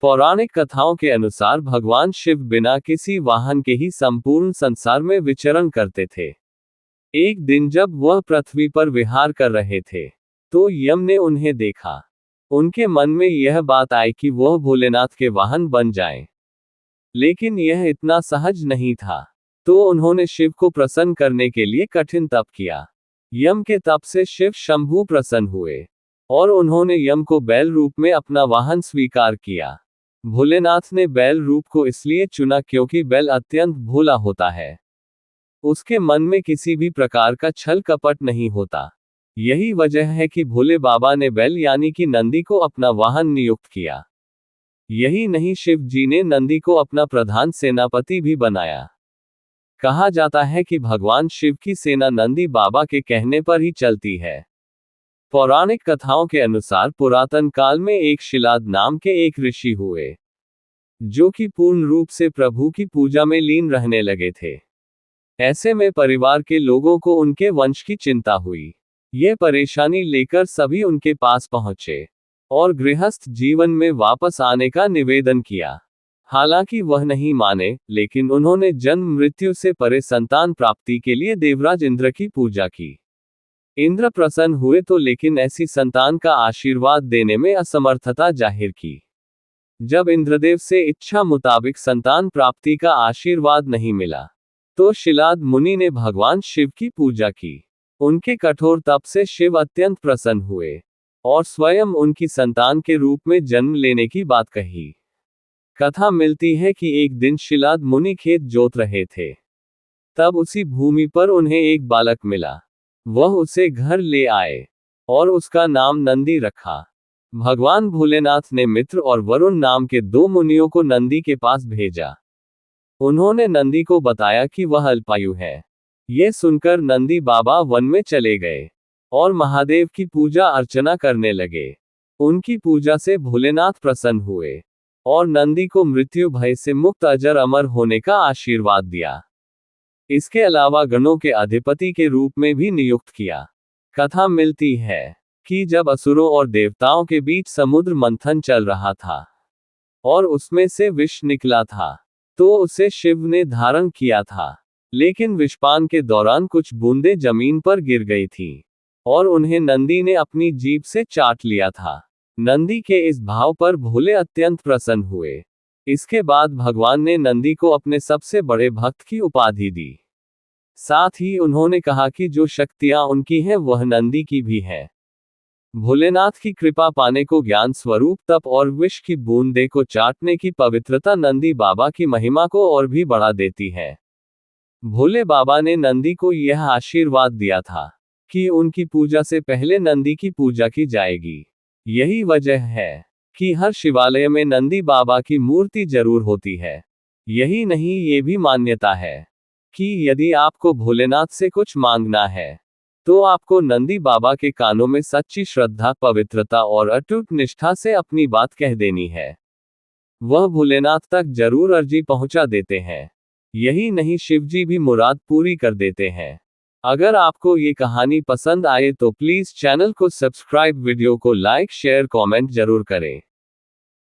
पौराणिक कथाओं के अनुसार भगवान शिव बिना किसी वाहन के ही संपूर्ण संसार में विचरण करते थे। एक दिन जब वह पृथ्वी पर विहार कर रहे थे, तो यम ने उन्हें देखा। उनके मन में यह बात आई कि वह भोलेनाथ के वाहन बन जाएं। लेकिन यह इतना सहज नहीं था। तो उन्होंने शिव को प्रसन्न करने के लिए कठिन तप किया। यम के तप से शिव शंभु प्रसन्न हुए और उन्होंने यम को बैल रूप में अपना वाहन स्वीकार किया। भोलेनाथ ने बैल रूप को इसलिए चुना क्योंकि बैल अत्यंत भोला होता है। उसके मन में किसी भी प्रकार का छल कपट नहीं होता। यही वजह है कि भोले बाबा ने बैल यानी कि नंदी को अपना वाहन नियुक्त किया। यही नहीं, शिव जी ने नंदी को अपना प्रधान सेनापति भी बनाया। कहा जाता है कि भगवान शिव की सेना नंदी बाबा के कहने पर ही चलती है। पौराणिक कथाओं के अनुसार पुरातन काल में एक शिलाद नाम के एक ऋषि हुए, जो कि पूर्ण रूप से प्रभु की पूजा में लीन रहने लगे थे। ऐसे में परिवार के लोगों को उनके वंश की चिंता हुई। ये परेशानी लेकर सभी उनके पास पहुंचे और गृहस्थ जीवन में वापस आने का निवेदन किया। हालांकि वह नहीं माने, लेकिन उन्होंने जन्म मृत्यु से परे संतान प्राप्ति के लिए देवराज इंद्र की पूजा की। इंद्र प्रसन्न हुए तो लेकिन ऐसी संतान का आशीर्वाद देने में असमर्थता जाहिर की। जब इंद्रदेव से इच्छा मुताबिक संतान प्राप्ति का आशीर्वाद नहीं मिला, तो शिलाद मुनि ने भगवान शिव की पूजा की। उनके कठोर तप से शिव अत्यंत प्रसन्न हुए और स्वयं उनकी संतान के रूप में जन्म लेने की बात कही। कथा मिलती है कि एक दिन शिलाद मुनि खेत जोत रहे थे। तब उसी भूमि पर उन्हें एक बालक मिला। वह उसे घर ले आए और उसका नाम नंदी रखा। भगवान भोलेनाथ ने मित्र और वरुण नाम के दो मुनियों को नंदी के पास भेजा। उन्होंने नंदी को बताया कि वह अल्पायु है। ये सुनकर नंदी बाबा वन में चले गए और महादेव की पूजा अर्चना करने लगे। उनकी पूजा से भोलेनाथ प्रसन्न हुए और नंदी को मृत्यु भय से मुक्त अजर अमर होने का आशीर्वाद दिया। इसके अलावा गणों के अधिपति के रूप में भी नियुक्त किया। कथा मिलती है कि जब असुरों और देवताओं के बीच समुद्र मंथन चल रहा था और उसमें से विष निकला था, तो उसे शिव ने धारण किया था। लेकिन विषपान के दौरान कुछ बूंदें जमीन पर गिर गई थी और उन्हें नंदी ने अपनी जीभ से चाट लिया था। नंदी के इस भाव पर भोले अत्यंत प्रसन्न हुए। इसके बाद भगवान ने नंदी को अपने सबसे बड़े भक्त की उपाधि दी। साथ ही उन्होंने कहा कि जो शक्तियां उनकी हैं वह नंदी की भी हैं। भोलेनाथ की कृपा पाने को ज्ञान स्वरूप तप और विष की बूंदे को चाटने की पवित्रता नंदी बाबा की महिमा को और भी बढ़ा देती है। भोले बाबा ने नंदी को यह आशीर्वाद दिया था कि उनकी पूजा से पहले नंदी की पूजा की जाएगी। यही वजह है कि हर शिवालय में नंदी बाबा की मूर्ति जरूर होती है। यही नहीं, ये भी मान्यता है कि यदि आपको भोलेनाथ से कुछ मांगना है, तो आपको नंदी बाबा के कानों में सच्ची श्रद्धा, पवित्रता और अटूट निष्ठा से अपनी बात कह देनी है। वह भोलेनाथ तक जरूर अर्जी पहुंचा देते हैं। यही नहीं, शिवजी भी मुराद पूरी कर देते हैं। अगर आपको ये कहानी पसंद आए तो प्लीज चैनल को सब्सक्राइब, वीडियो को लाइक, शेयर, कमेंट जरूर करें।